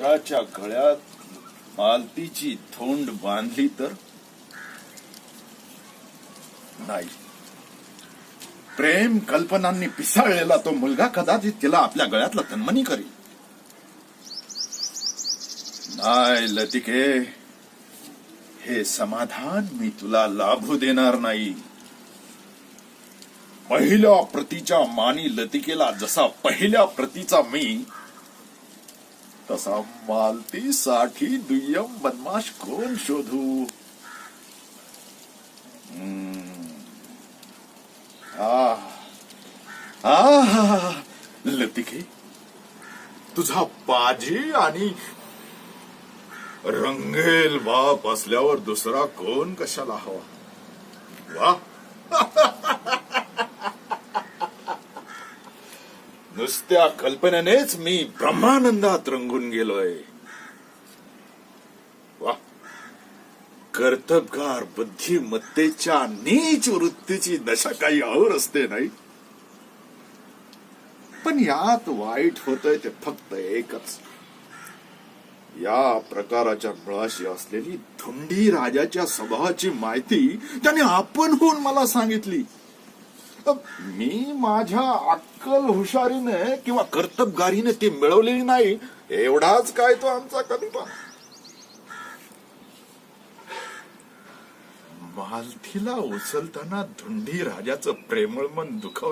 च्या गळ्यात मालतीची थोंड बांधली तर नाही. प्रेम कल्पनांनी पिसाळलेला तो मुलगा कदाचित तिला आपल्या गळ्यातला तन्मनी करी. नाही लतिके, हे समाधान मी तुला लाभू देणार नाही. पहिल्या प्रतीच्या मानी लतिकेला जसा पहिल्या प्रतीचा मी, तसा मालतीसाठी दुय्यम बदमाश कोण शोधू. लतिके, तुझा पाजी आणि रंगेल बाप असल्यावर दुसरा कोण कशाला हवा. वा नुसत्या कल्पनेनेच मी ब्रह्मानंदात रंगून गेलोय. वा, कर्तबगार बुद्धिमत्तेच्या नीच वृत्तीची दशा काही और असते नाही. पण यात वाईट होतंय ते फक्त एकच, या प्रकाराच्या मुळाशी असलेली धुंडी राजाच्या स्वभावाची माहिती त्याने आपण होऊन मला सांगितली. मी माझ्या अक्कल हुशारीने किंवा कर्तबगारीने ती मिळवलेली नाही, एवढाच काय तो आमचा कल्पना. मालतीला उचलताना धुंडी राजाचं प्रेमळ मन दुखावलं.